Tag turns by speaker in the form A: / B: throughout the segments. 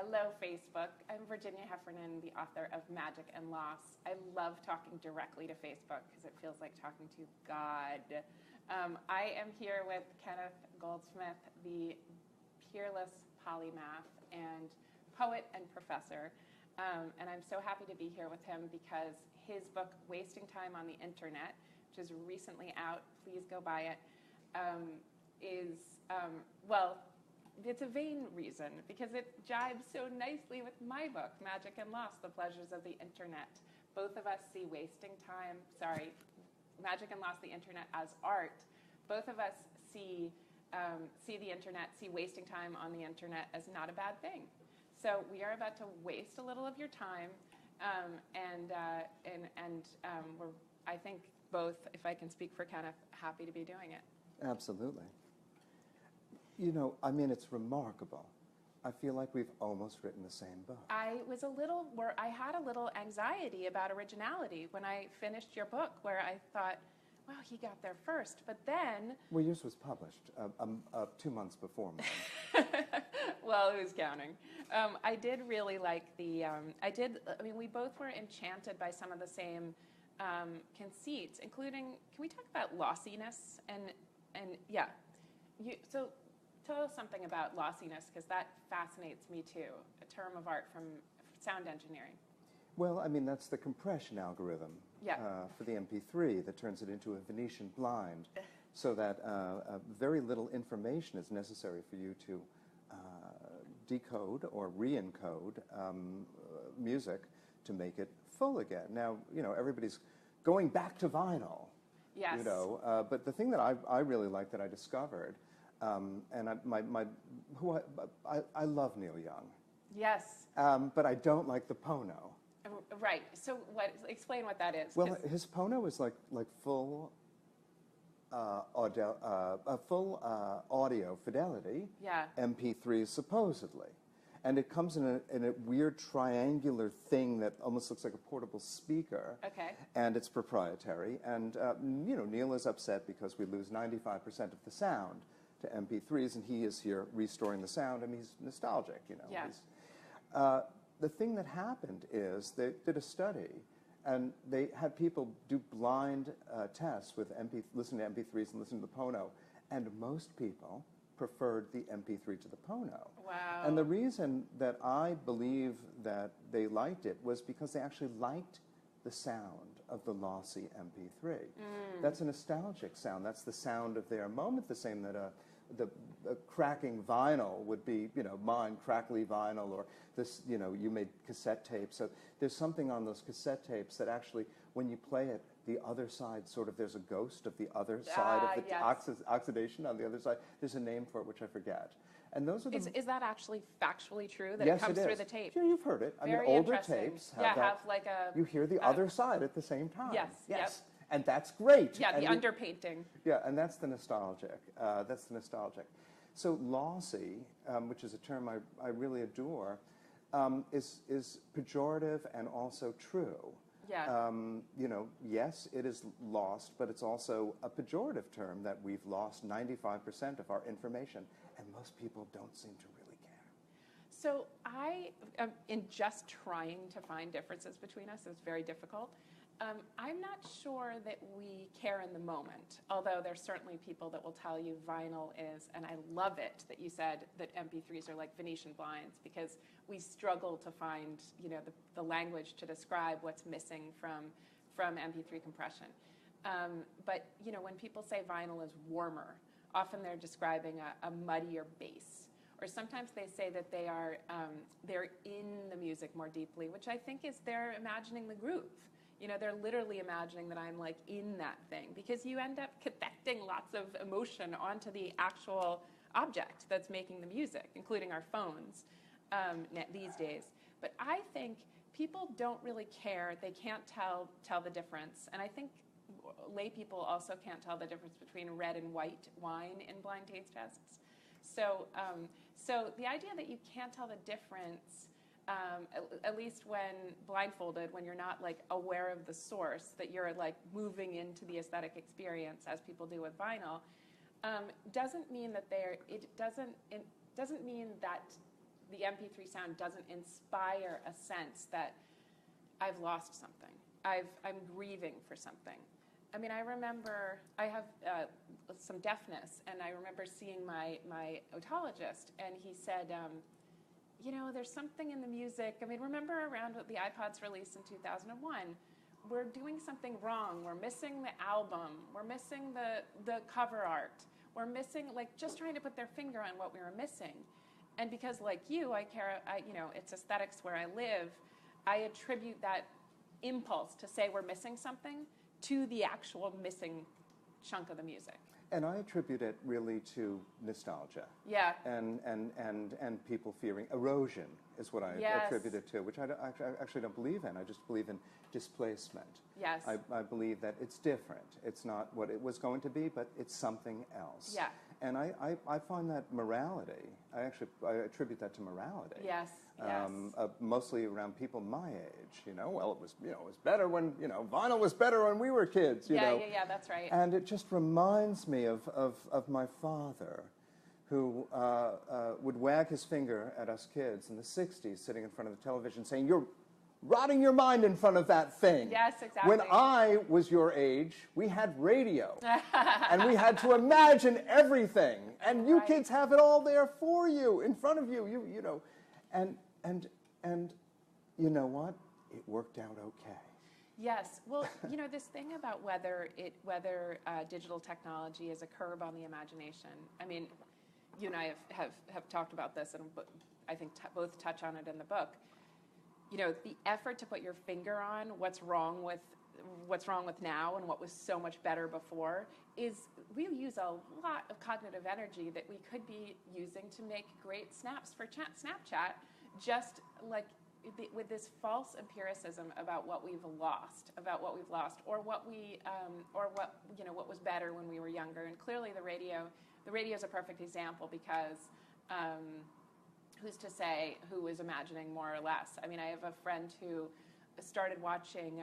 A: Hello, Facebook. I'm Virginia Heffernan, the author of Magic and Loss. I love talking directly to Facebook because it feels like talking to God. I am here with Kenneth Goldsmith, the peerless polymath and poet and professor. And I'm so happy to be here with him because his book, Wasting Time on the Internet, which is recently out, please go buy it, it's a vain reason because it jibes so nicely with my book, Magic and Loss, The Pleasures of the Internet. Both of us see Magic and Loss, the Internet as art. Both of us see the Internet, see wasting time on the Internet as not a bad thing. So we are about to waste a little of your time, we're, I think, both, if I can speak for Kenneth, happy to be doing it.
B: Absolutely. You know, I mean, it's remarkable. I feel like we've almost written the same book.
A: I had a little anxiety about originality when I finished your book, where I thought, wow, he got there first. But then...
B: Well, yours was published 2 months before mine.
A: Well, who's counting? I did really like we both were enchanted by some of the same conceits, including, can we talk about lossiness? So tell us something about lossiness, because that fascinates me too, a term of art from sound engineering.
B: Well, I mean, that's the compression algorithm for the MP3 that turns it into a Venetian blind, so that very little information is necessary for you to decode or re-encode music to make it full again. Now, you know, everybody's going back to vinyl.
A: Yes.
B: You know, but the thing that I really like that I discovered, and I love Neil Young.
A: Yes.
B: But I don't like the Pono.
A: Right. So explain what that is.
B: Well, his Pono is like full audio fidelity.
A: Yeah.
B: MP3 supposedly. And it comes in a weird triangular thing that almost looks like a portable speaker.
A: Okay.
B: And it's proprietary. And, you know, Neil is upset because we lose 95% of the sound to MP3s, and he is here restoring the sound. I mean, he's nostalgic, you know.
A: Yeah.
B: The thing that happened is they did a study, and they had people do blind tests with listening to MP3s and listening to the Pono, and most people preferred the MP3 to the Pono.
A: Wow.
B: And the reason that I believe that they liked it was because they actually liked the sound of the lossy MP3. That's a nostalgic sound. That's the sound of their moment, the same that the cracking vinyl would be, you know, mine, crackly vinyl, or this, you know, you made cassette tapes. So there's something on those cassette tapes that actually, when you play it, the other side, sort of, there's a ghost of the other side of the
A: yes.
B: oxidation on the other side. There's a name for it, which I forget. And those are the...
A: Is that actually factually true, that
B: yes,
A: it comes
B: it
A: through
B: is.
A: the tape?
B: Yeah, you've heard it.
A: Very
B: I mean, older
A: interesting.
B: tapes have that.
A: Have like a...
B: You hear the other side at the same time.
A: Yes.
B: Yes.
A: Yep.
B: And that's great.
A: Yeah,
B: and
A: the underpainting.
B: Yeah, and that's the nostalgic. That's the nostalgic. So lossy, which is a term I really adore, is pejorative and also true.
A: Yeah.
B: You know, yes, it is lost, but it's also a pejorative term that we've lost 95% of our information, and most people don't seem to really care.
A: So in just trying to find differences between us, it's very difficult. I'm not sure that we care in the moment, although there's certainly people that will tell you vinyl is, and I love it that you said that MP3s are like Venetian blinds, because we struggle to find, you know, the language to describe what's missing from MP3 compression. But, you know, when people say vinyl is warmer, often they're describing a muddier bass. Or sometimes they say that they're in the music more deeply, which I think is they're imagining the groove. You know, they're literally imagining that I'm like in that thing, because you end up connecting lots of emotion onto the actual object that's making the music, including our phones these days. But I think people don't really care. They can't tell the difference. And I think lay people also can't tell the difference between red and white wine in blind taste tests. So the idea that you can't tell the difference, at least when blindfolded, when you're not like aware of the source, that you're like moving into the aesthetic experience as people do with vinyl, doesn't mean that it doesn't mean that the MP3 sound doesn't inspire a sense that I've lost something. I'm grieving for something. I mean, I remember I have some deafness, and I remember seeing my otologist, and he said, you know, there's something in the music. I mean, remember around the iPod's release in 2001, we're doing something wrong. We're missing the album. We're missing the cover art. We're missing, like, just trying to put their finger on what we were missing. And because, like you, you know, it's aesthetics where I live, I attribute that impulse to say we're missing something to the actual missing chunk of the music.
B: And I attribute it really to nostalgia.
A: Yeah.
B: And people fearing erosion is what I attribute it to, which I actually don't believe in. I just believe in displacement.
A: Yes.
B: I believe that it's different. It's not what it was going to be, but it's something else.
A: Yeah.
B: And I find that morality, I attribute that to morality.
A: Yes, yes.
B: Mostly around people my age, you know. Well, it was better when, you know, vinyl was better when we were kids, you know.
A: Yeah, that's right.
B: And it just reminds me of my father, who would wag his finger at us kids in the 60s, sitting in front of the television, saying, "You're rotting your mind in front of that thing."
A: Yes, exactly.
B: When I was your age, we had radio, and we had to imagine everything, and you kids have it all there for you, in front of you. You know, and you know what? It worked out okay.
A: Yes. Well, you know, this thing about whether digital technology is a curb on the imagination. I mean, you and I have talked about this, and I think both touch on it in the book. You know, the effort to put your finger on what's wrong with now and what was so much better before is we use a lot of cognitive energy that we could be using to make great snaps for Snapchat, just like with this false empiricism about what we've lost, or what what was better when we were younger. And clearly the radio is a perfect example because. Who's to say who was imagining more or less? I mean, I have a friend who started watching,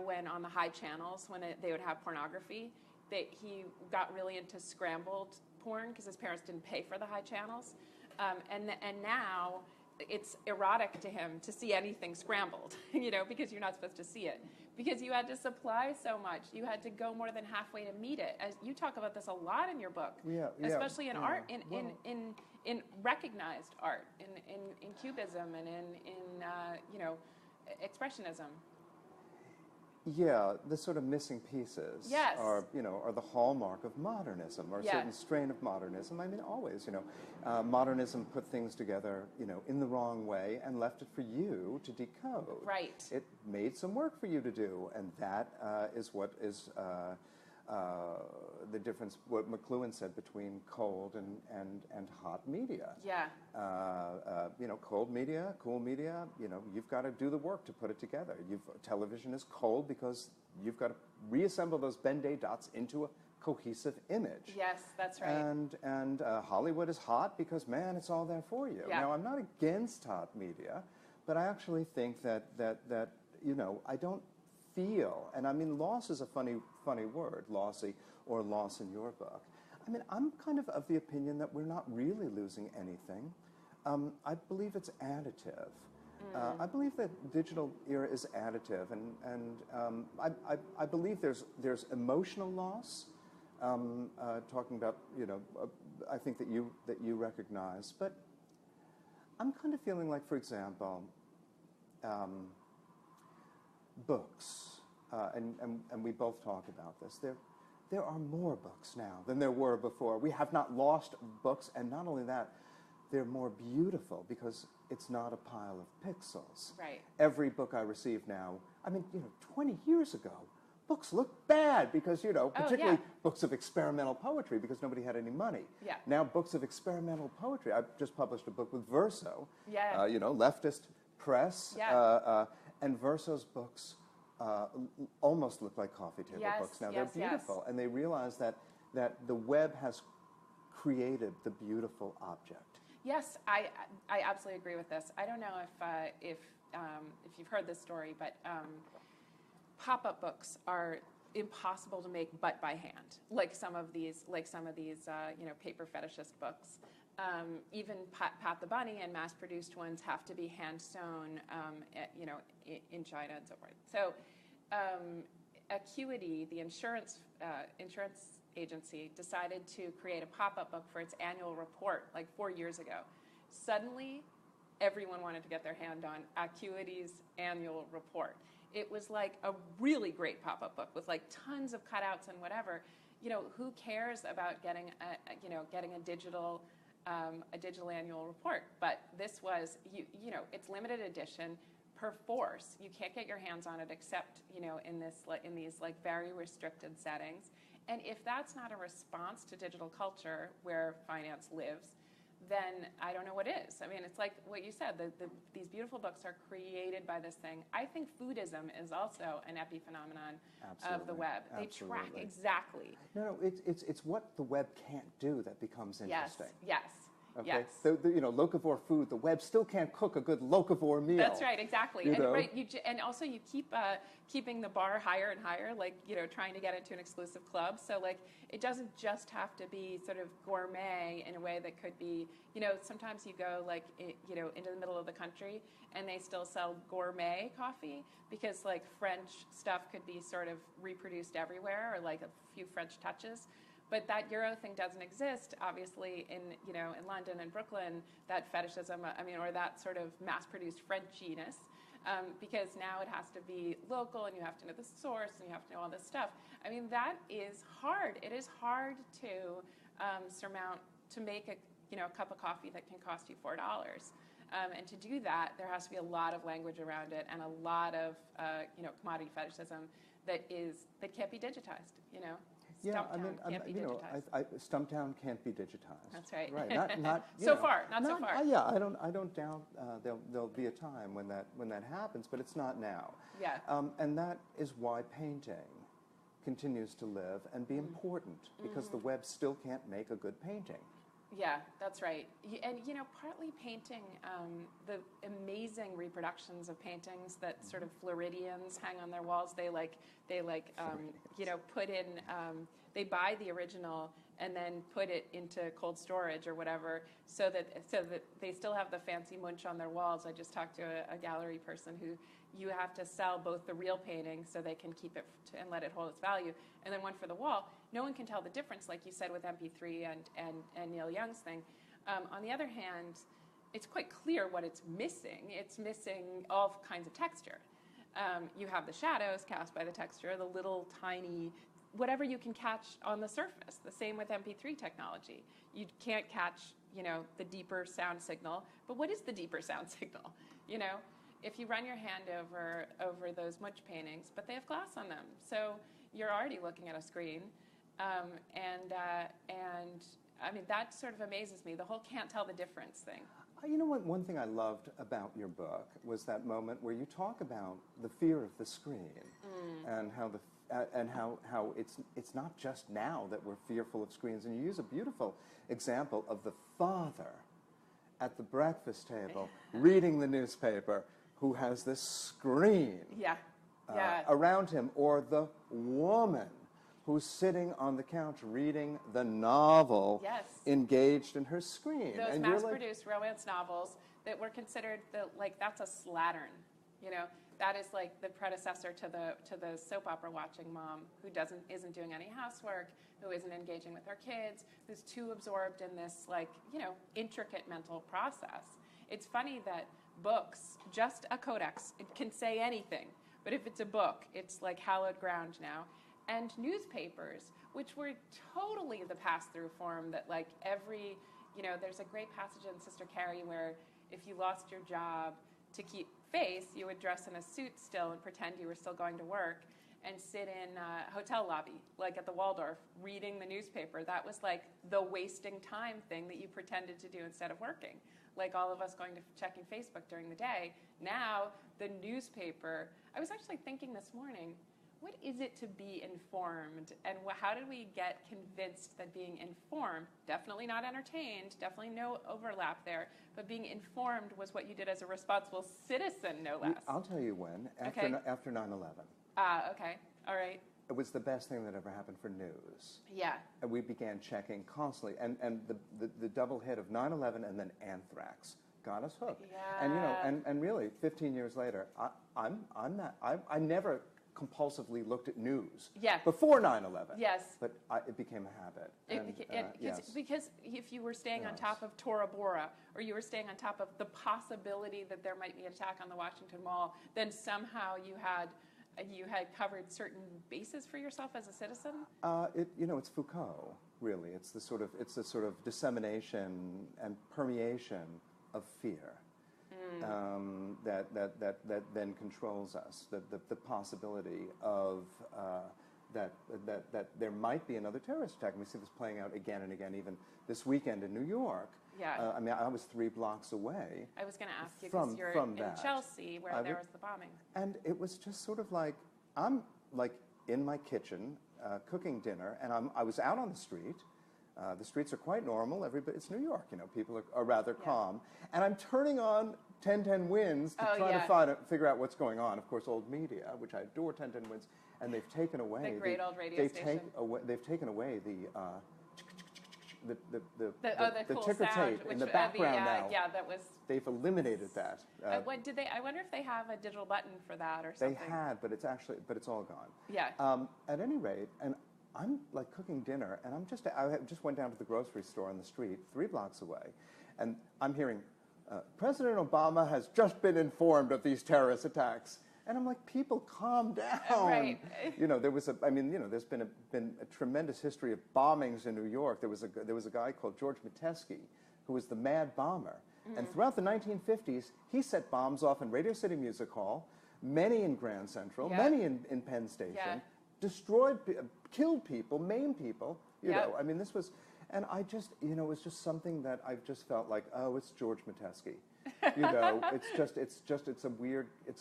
A: when on the high channels, when they would have pornography, he got really into scrambled porn because his parents didn't pay for the high channels. And now it's erotic to him to see anything scrambled, you know, because you're not supposed to see it. Because you had to supply so much. You had to go more than halfway to meet it. As you talk about this a lot in your book, especially in art, in recognized art, in cubism and in expressionism.
B: Yeah, the sort of missing pieces are the hallmark of modernism, or a certain strain of modernism. I mean, always, modernism put things together, in the wrong way and left it for you to decode.
A: Right.
B: It made some work for you to do, and that is what is the difference, what McLuhan said, between cold and hot media.
A: Yeah.
B: Cold media, cool media, you've got to do the work to put it together. Television is cold because you've got to reassemble those Ben-Day dots into a cohesive image.
A: Yes, that's right.
B: And Hollywood is hot because, man, it's all there for you.
A: Yeah.
B: Now, I'm not against hot media, but I actually think that I don't feel, and I mean, loss is a funny word, lossy, or loss in your book. I mean, I'm kind of the opinion that we're not really losing anything. I believe it's additive. I believe that digital era is additive, and I believe there's emotional loss. Talking about, I think that you recognize, but I'm kind of feeling like, for example, books, and we both talk about this. There are more books now than there were before. We have not lost books, and not only that, they're more beautiful because it's not a pile of pixels.
A: Right.
B: Every book I receive now, 20 years ago, books look bad because, particularly books of experimental poetry, because nobody had any money.
A: Yeah.
B: Now books of experimental poetry. I've just published a book with Verso,
A: Yeah.
B: Leftist press,
A: Yeah.
B: And Verso's books almost look like coffee table books now.
A: Yes,
B: They're beautiful,
A: yes.
B: and they realize that the web has created the beautiful object.
A: Yes, I absolutely agree with this. I don't know if you've heard this story, but pop-up books are impossible to make but by hand, like some of these paper fetishist books. Even Pat the Bunny and mass-produced ones have to be hand-sewn, in China and so forth. So Acuity, the insurance agency, decided to create a pop-up book for its annual report like 4 years ago. Suddenly, everyone wanted to get their hand on Acuity's annual report. It was like a really great pop-up book with like tons of cutouts and whatever. Who cares about getting a digital annual report? But this was, it's limited edition per force. You can't get your hands on it except, in these like very restricted settings. And if that's not a response to digital culture where finance lives, then I don't know what is. I mean, it's like what you said, these beautiful books are created by this thing. I think foodism is also an epiphenomenon of the web. They track exactly.
B: No, it's what the web can't do that becomes interesting.
A: Yes.
B: Okay.
A: Yes.
B: Locavore food. The web still can't cook a good locavore meal.
A: That's right, exactly. And also you keep keeping the bar higher and higher, like trying to get into an exclusive club. So like it doesn't just have to be sort of gourmet in a way that could be. Sometimes you go like into the middle of the country and they still sell gourmet coffee because like French stuff could be sort of reproduced everywhere or like a few French touches. But that Euro thing doesn't exist, obviously, in London and Brooklyn, that fetishism, or that sort of mass-produced Frenchiness, because now it has to be local, and you have to know the source, and you have to know all this stuff. I mean, that is hard. It is hard to surmount, to make a cup of coffee that can cost you $4. And to do that, there has to be a lot of language around it, and a lot of commodity fetishism that can't be digitized.
B: Yeah, Stumptown can't be digitized.
A: That's right.
B: Right. Not
A: so far.
B: Yeah, I don't doubt there'll be a time when that happens, but it's not now.
A: Yeah.
B: And that is why painting continues to live and be important, because the web still can't make a good painting.
A: Yeah, that's right. And partly painting, the amazing reproductions of paintings that sort of Floridians hang on their walls. They put in, they buy the original and then put it into cold storage or whatever, so that they still have the fancy munch on their walls. I just talked to a gallery person who, you have to sell both the real painting so they can keep it and let it hold its value, and then one for the wall. No one can tell the difference, like you said with MP3 and Neil Young's thing. On the other hand, it's quite clear what it's missing. It's missing all kinds of texture. You have the shadows cast by the texture, the little tiny, whatever you can catch on the surface. The same with MP3 technology. You can't catch, the deeper sound signal. But what is the deeper sound signal? If you run your hand over those munch paintings, but they have glass on them, so you're already looking at a screen. And that sort of amazes me, the whole can't tell the difference thing.
B: You know what? One thing I loved about your book was that moment where you talk about the fear of the screen, and how it's not just now that we're fearful of screens. And you use a beautiful example of the father at the breakfast table reading the newspaper, who has this screen around him, or the woman who's sitting on the couch reading the novel, engaged in her screen.
A: Those mass-produced romance novels that were considered that's a slattern, That is like the predecessor to the soap opera watching mom who isn't doing any housework, who isn't engaging with her kids, who's too absorbed in this intricate mental process. It's funny that books, just a codex, it can say anything, but if it's a book, it's like hallowed ground now. And newspapers, which were totally the pass-through form that every, there's a great passage in Sister Carrie where if you lost your job, to keep face, you would dress in a suit still and pretend you were still going to work and sit in a hotel lobby, like at the Waldorf, reading the newspaper. That was like the wasting time thing that you pretended to do instead of working. Like all of us going to checking Facebook during the day. Now, the newspaper, I was actually thinking this morning, what is it to be informed? And how did we get convinced that being informed, definitely not entertained, definitely no overlap there, but being informed was what you did as a responsible citizen, no less?
B: I'll tell you when, after 9/11.
A: Okay, all right.
B: it was the best thing that ever happened for news.
A: Yeah.
B: And we began checking constantly. And the double hit of 9/11 and then anthrax got us hooked.
A: Yeah.
B: And really, 15 years later, I never compulsively looked at news before 9/11.
A: Yes.
B: But it became a habit.
A: Because if you were staying on top of Tora Bora, or you were staying on top of the possibility that there might be an attack on the Washington Mall, then somehow you had covered certain bases for yourself as a citizen.
B: It's Foucault, really. It's the sort of dissemination and permeation of fear. That then controls us. The possibility of that there might be another terrorist attack. And we see this playing out again and again, even this weekend in New York.
A: Yeah.
B: I was 3 blocks away.
A: I was going to ask you because you're in Chelsea, where there was the bombing. And
B: it was just sort of like I'm like in my kitchen cooking dinner, and I was out on the street. The streets are quite normal. It's New York, people are rather calm. And I'm turning on 1010 Wins to try to figure out what's going on. Of course, old media, which I adore 1010 Wins, and they've taken away
A: the great old radio station.
B: They've taken away the
A: cool
B: ticker
A: sound,
B: tape in the background now.
A: Yeah, that was.
B: They've eliminated that.
A: What did they? I wonder if they have a digital button for that or something.
B: They had, but it's all gone.
A: Yeah.
B: At any rate, and I'm like cooking dinner, and I just went down to the grocery store on the street 3 blocks away, and I'm hearing President Obama has just been informed of these terrorist attacks. And I'm like, people, calm down.
A: Right.
B: There's been a tremendous history of bombings in New York. There was a guy called George Metesky, who was the mad bomber. Mm-hmm. And throughout the 1950s, he set bombs off in Radio City Music Hall, many in Grand Central, many in Penn Station, destroyed, killed people, maimed people. This was, and I just, it was just something that I've just felt like, oh, it's George Metesky. It's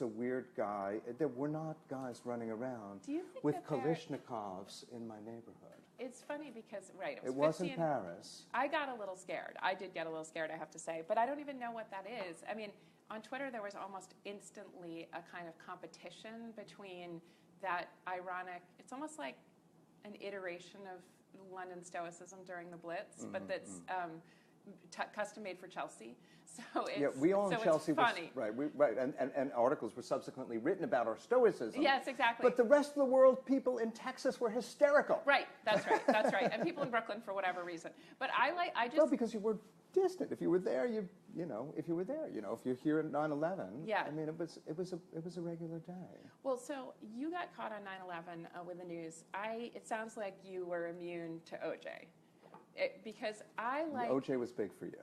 B: a weird guy. There were not guys running around with Kalashnikovs in my neighborhood.
A: It's funny because,
B: it wasn't Paris.
A: I got a little scared. I did get a little scared, I have to say, but I don't even know what that is. I mean, on Twitter there was almost instantly a kind of competition between that ironic, it's almost like an iteration of London Stoicism during the Blitz, but that's custom made for Chelsea. So it's,
B: we all in Chelsea
A: it's funny.
B: And articles were subsequently written about our Stoicism.
A: Yes, exactly.
B: But the rest of the world, people in Texas were hysterical.
A: Right, that's right. And people in Brooklyn for whatever reason. But
B: No, because you were distant. If you were there, if you're here at 9/11, it was a regular day.
A: Well, so you got caught on 9/11 with the news. It sounds like you were immune to OJ. Because
B: OJ was big for you.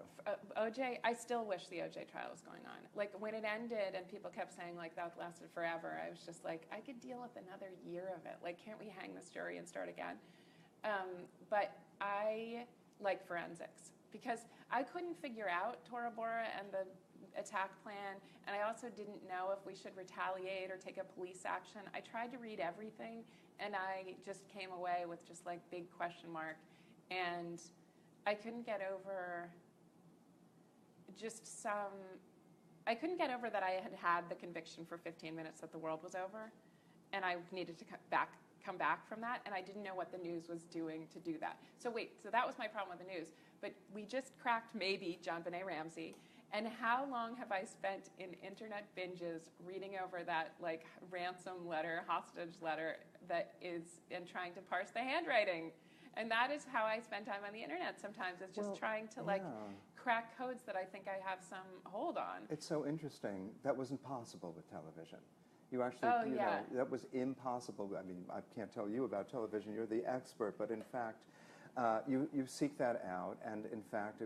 A: OJ, I still wish the OJ trial was going on. Like, when it ended and people kept saying, like, that lasted forever, I was just like, I could deal with another year of it. Like, can't we hang this jury and start again? But I like forensics because I couldn't figure out Tora Bora and the attack plan, and I also didn't know if we should retaliate or take a police action. I tried to read everything, and I just came away with just, like, big question mark. And I couldn't get over I couldn't get over that I had had the conviction for 15 minutes that the world was over, and I needed to come back from that, and I didn't know what the news was doing to do that. So that was my problem with the news. But we just cracked maybe John Benet Ramsey, and how long have I spent in internet binges reading over that, like, ransom letter, hostage letter and trying to parse the handwriting. And that is how I spend time on the internet sometimes. It's just trying to crack codes that I think I have some hold on.
B: It's so interesting. That wasn't possible with television. You actually, that was impossible. I mean, I can't tell you about television. You're the expert. But in fact, you seek that out. And in fact,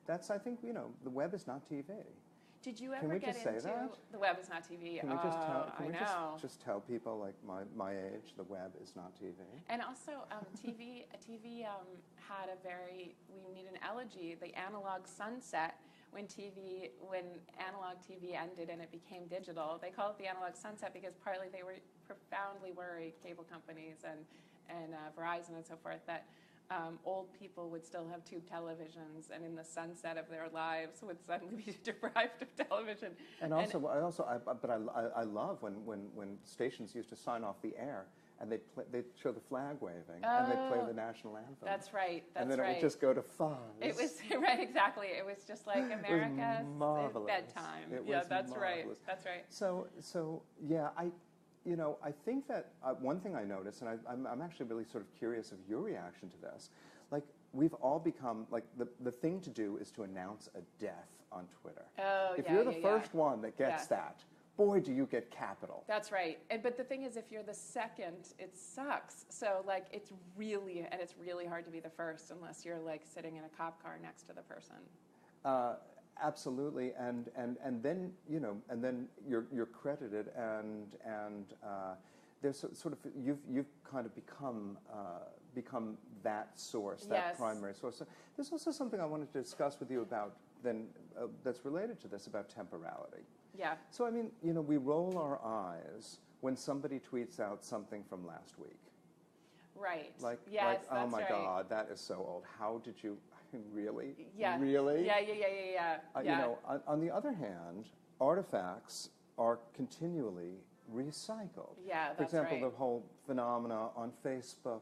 B: that's, I think, the web is not TV.
A: Did you ever get into the web is not TV?
B: Can we just tell people like my age, the web is not TV?
A: And also, TV had we need an elegy, the Analogue Sunset. When analog TV ended and it became digital, they call it the Analogue Sunset because partly they were profoundly worried, cable companies and Verizon and so forth, that old people would still have tube televisions, and in the sunset of their lives would suddenly be deprived of television.
B: I love when stations used to sign off the air and they'd show the flag waving, and they'd play the national anthem.
A: That's right.
B: And then it would just go to fuzz.
A: It was right, exactly. It was just like America's bedtime.
B: It was
A: that's
B: marvelous.
A: Right. That's right.
B: So yeah, I think that one thing I noticed, and I'm actually really sort of curious of your reaction to this, like we've all become, like the thing to do is to announce a death on Twitter. If you're the first one that gets that, boy, do you get capital.
A: That's right. But the thing is, if you're the second, it sucks. So like it's really hard to be the first unless you're like sitting in a cop car next to the person.
B: Absolutely, and then and then you're credited, and there's sort of you've kind of become that source, that primary source. So there's also something I wanted to discuss with you about that's related to this, about temporality.
A: Yeah.
B: So I mean, we roll our eyes when somebody tweets out something from last week.
A: Right.
B: Like,
A: yes,
B: oh my
A: right.
B: God, that is so old. How did you? Really?
A: Yeah.
B: Really?
A: Yeah.
B: On the other hand, artifacts are continually recycled.
A: Yeah, that's
B: For example,
A: right.
B: the whole phenomena on Facebook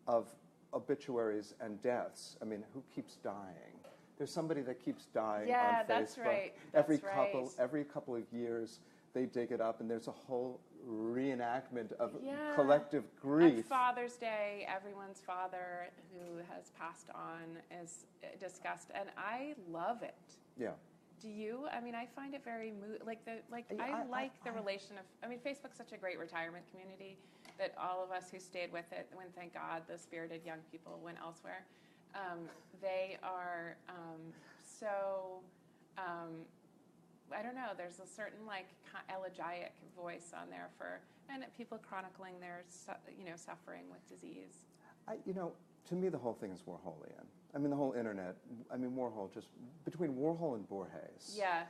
B: of obituaries and deaths. I mean, who keeps dying? There's somebody that keeps dying on Facebook.
A: That's right.
B: Every couple of years, they dig it up, and there's a whole reenactment of collective grief.
A: On Father's Day, everyone's father who has passed on is discussed, and I love it.
B: Yeah.
A: Do you? I mean, I find it very I like the relation of. I mean, Facebook's such a great retirement community that all of us who stayed with it, when thank God the spirited young people went elsewhere, they are so. I don't know. There's a certain elegiac voice on there and people chronicling their suffering with disease.
B: To me, the whole thing is Warholian. I mean, the whole internet. I mean, Warhol between Warhol and Borges.
A: Yeah.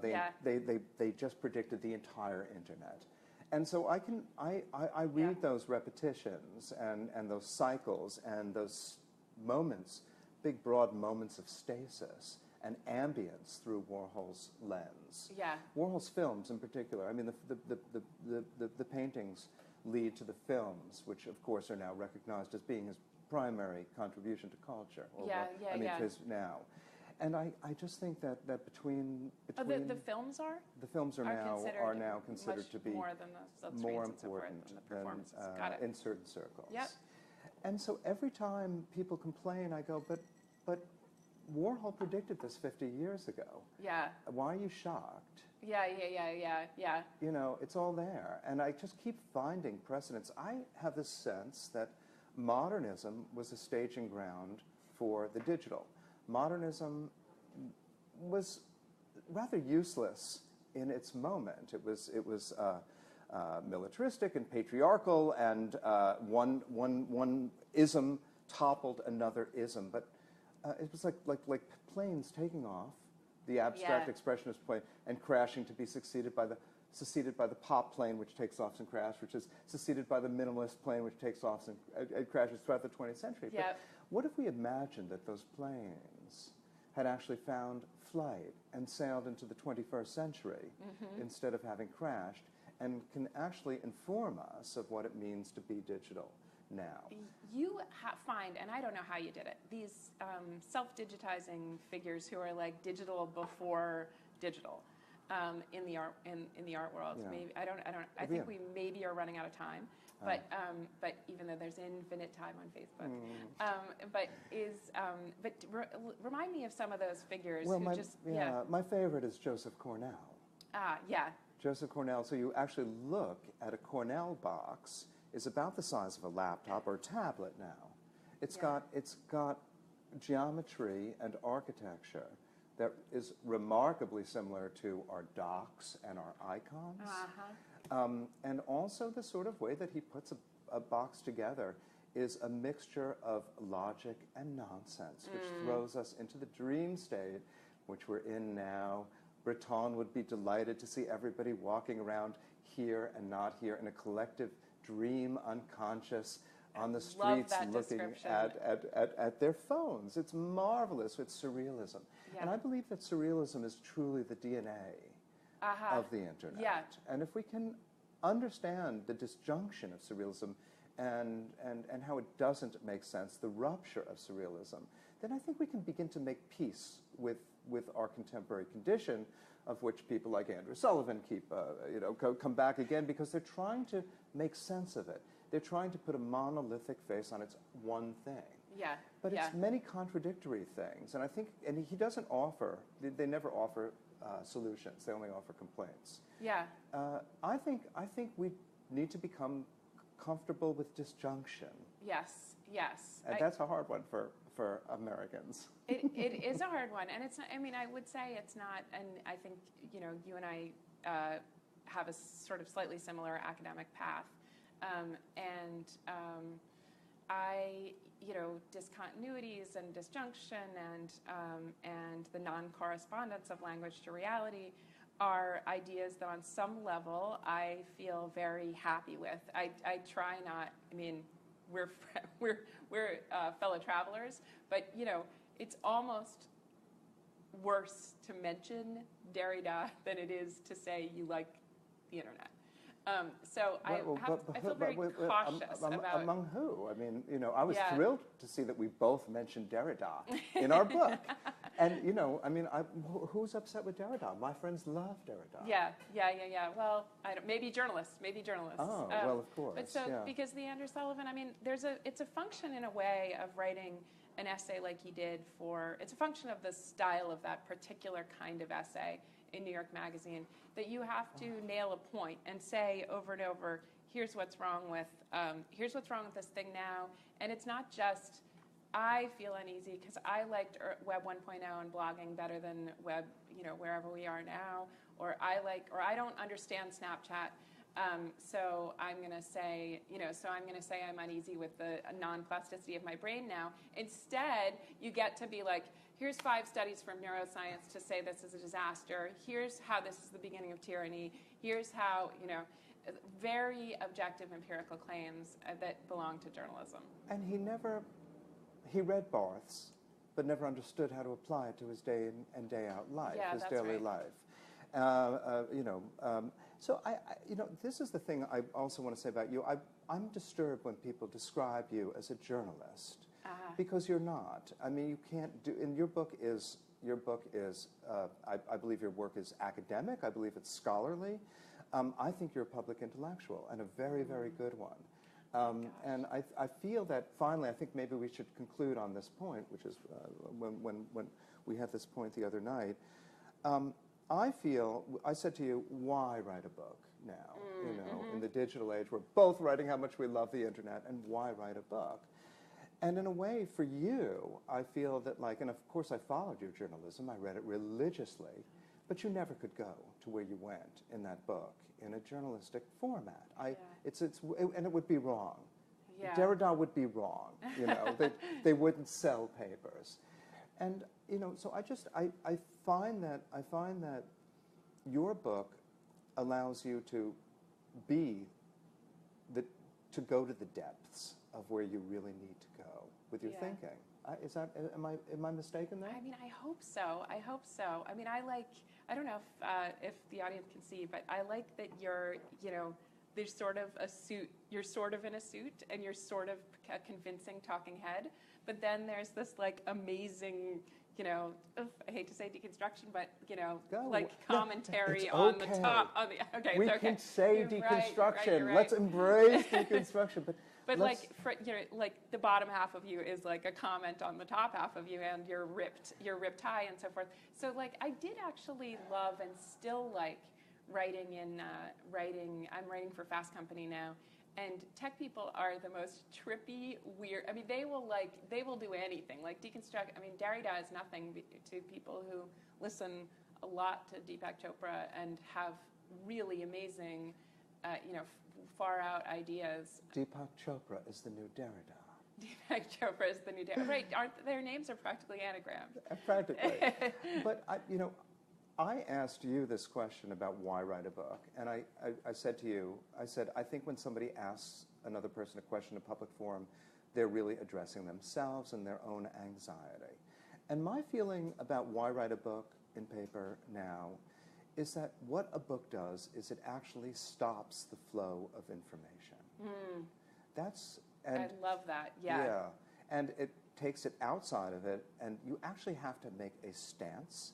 B: They just predicted the entire internet, and so I read those repetitions and those cycles and those moments, big broad moments of stasis and ambience through Warhol's lens.
A: Yeah.
B: Warhol's films, in particular. I mean, the paintings lead to the films, which of course are now recognized as being his primary contribution to culture. His now. And I just think that between
A: the films are
B: now considered to be
A: more than the
B: more
A: and so
B: important
A: than the performances.
B: in certain circles.
A: Yep.
B: And so every time people complain, I go, but Warhol predicted this 50 years ago.
A: Yeah.
B: Why are you shocked?
A: Yeah.
B: It's all there. And I just keep finding precedents. I have this sense that modernism was a staging ground for the digital. Modernism was rather useless in its moment. It was militaristic and patriarchal, and one ism toppled another ism. But it was like planes taking off, the abstract expressionist plane, and crashing to be succeeded by the pop plane, which takes off and crashes, which is succeeded by the minimalist plane, which takes off and crashes throughout the 20th century.
A: Yep.
B: But what if we imagined that those planes had actually found flight and sailed into the 21st century instead of having crashed, and can actually inform us of what it means to be digital now?
A: You find, and I don't know how you did it, these self-digitizing figures who are like digital before digital in the art world.
B: Yeah.
A: Maybe I think we maybe are running out of time. But even though there's infinite time on Facebook, remind me of some of those figures.
B: My favorite is Joseph Cornell. Joseph Cornell. So you actually look at a Cornell box. Is about the size of a laptop or a tablet now. It's got geometry and architecture that is remarkably similar to our docs and our icons. And also the sort of way that he puts a box together is a mixture of logic and nonsense, which throws us into the dream state, which we're in now. Breton would be delighted to see everybody walking around here and not here in a collective dream unconscious on the streets looking at their phones. It's marvelous. It's surrealism. Yeah. And I believe that surrealism is truly the DNA of the internet.
A: Yeah.
B: And if we can understand the disjunction of surrealism and how it doesn't make sense, the rupture of surrealism, then I think we can begin to make peace with our contemporary condition, of which people like Andrew Sullivan keep, come back again, because they're trying to make sense of it. They're trying to put a monolithic face on its one thing.
A: Yeah.
B: But it's many contradictory things, and I think, and he doesn't offer, they never offer solutions, they only offer complaints.
A: Yeah.
B: I think we need to become comfortable with disjunction.
A: Yes, yes.
B: And that's a hard one for Americans.
A: It is a hard one, and it's not, I mean, I would say it's not, and I think, you and I have a sort of slightly similar academic path, I, discontinuities and disjunction and the non-correspondence of language to reality are ideas that on some level I feel very happy with. I try not, I mean, we're fellow travelers, but, it's almost worse to mention Derrida than it is to say you like the internet. So I feel very cautious about...
B: Among who? I mean, I was thrilled to see that we both mentioned Derrida in our book. And, I mean, who's upset with Derrida? My friends love Derrida.
A: Yeah. Well, maybe journalists.
B: Oh, well, of course.
A: But because the Andrew Sullivan, I mean, it's a function in a way of writing an essay like he did it's a function of the style of that particular kind of essay in New York Magazine, that you have to nail a point and say over and over, here's what's wrong with this thing now. And it's not just, I feel uneasy because I liked Web 1.0 and blogging better than Web, wherever we are now, or I don't understand Snapchat. So I'm going to say, I'm uneasy with the non-plasticity of my brain now. Instead, you get to be like, here's 5 studies from neuroscience to say this is a disaster. Here's how this is the beginning of tyranny. Here's how, very objective empirical claims that belong to journalism.
B: And he read Barth's, but never understood how to apply it to his day in and day out life, his daily life. So this is the thing I also want to say about you. I'm disturbed when people describe you as a journalist, because you're not. I mean, you can't do. And your book is. I believe your work is academic. I believe it's scholarly. I think you're a public intellectual, and a very, very good one. And I feel that finally, I think maybe we should conclude on this point, which is when we had this point the other night. I said to you, why write a book now? In the digital age, we're both writing how much we love the internet, and why write a book? And in a way, for you, I feel that, and of course I followed your journalism, I read it religiously, but you never could go to where you went in that book in a journalistic format. And it would be wrong. Yeah. Derrida would be wrong. They wouldn't sell papers. And so I find that your book allows you to to go to the depths of where you really need to go with your thinking. Am I mistaken there?
A: I mean, I hope so. I mean, I don't know if the audience can see, but I like that there's sort of a suit. You're sort of in a suit, and you're sort of a convincing talking head. But then there's this amazing, I hate to say deconstruction, but commentary on the top.
B: We can say deconstruction.
A: You're right.
B: Let's embrace deconstruction.
A: But the bottom half of you is like a comment on the top half of you, and you're ripped high and so forth. So I did actually love and still like writing. I'm writing for Fast Company now. And tech people are the most trippy, weird. I mean, they will do anything. Like deconstruct. I mean, Derrida is nothing to people who listen a lot to Deepak Chopra and have really amazing, far out ideas.
B: Deepak Chopra is the new Derrida.
A: Deepak Chopra is the new Derrida. Right? Their names are practically anagrams.
B: Practically. But I asked you this question about why write a book, and I said to you, I think when somebody asks another person a question in a public forum, they're really addressing themselves and their own anxiety. And my feeling about why write a book in paper now is that what a book does is it actually stops the flow of information.
A: I love that. Yeah.
B: Yeah, and it takes it outside of it, and you actually have to make a stance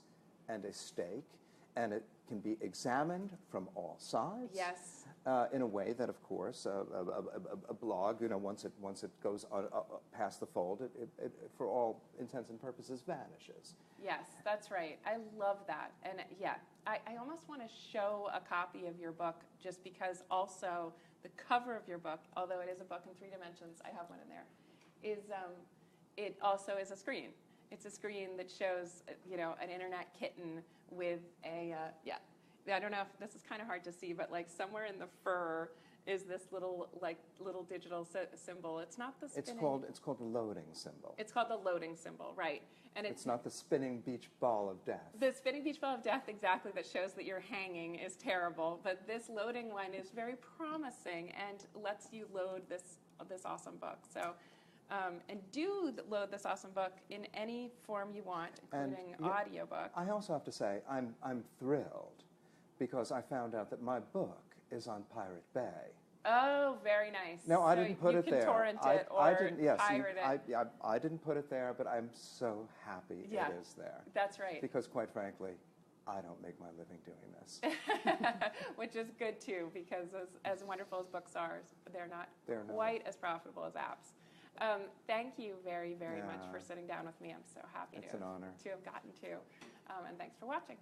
B: and a stake, and it can be examined from all sides.
A: Yes.
B: In a way that, of course, a blog, once it goes past the fold, it, for all intents and purposes, vanishes.
A: Yes, that's right. I love that. And yeah, I almost want to show a copy of your book just because also the cover of your book, although it is a book in 3 dimensions, I have one in there, is it also is a screen. It's a screen that shows, an internet kitten with a, I don't know if this is kind of hard to see, but like somewhere in the fur is this little digital symbol. It's not the spinning.
B: It's called the loading symbol.
A: It's called the loading symbol, right? And
B: it's not the spinning beach ball of death.
A: The spinning beach ball of death, exactly, that shows that you're hanging is terrible. But this loading one is very promising and lets you load this awesome book. So. And do load this awesome book in any form you want, including audiobook.
B: I also have to say, I'm thrilled because I found out that my book is on Pirate Bay.
A: Oh, very nice.
B: No, I didn't put it there.
A: You can torrent it or pirate it.
B: I didn't put it there, but I'm so happy it is there.
A: That's right.
B: Because quite frankly, I don't make my living doing this.
A: Which is good too, because as wonderful as books are, they're not quite as profitable as apps. Thank you very, very much for sitting down with me. I'm so happy
B: It's an honor.
A: to have gotten to. And thanks for watching.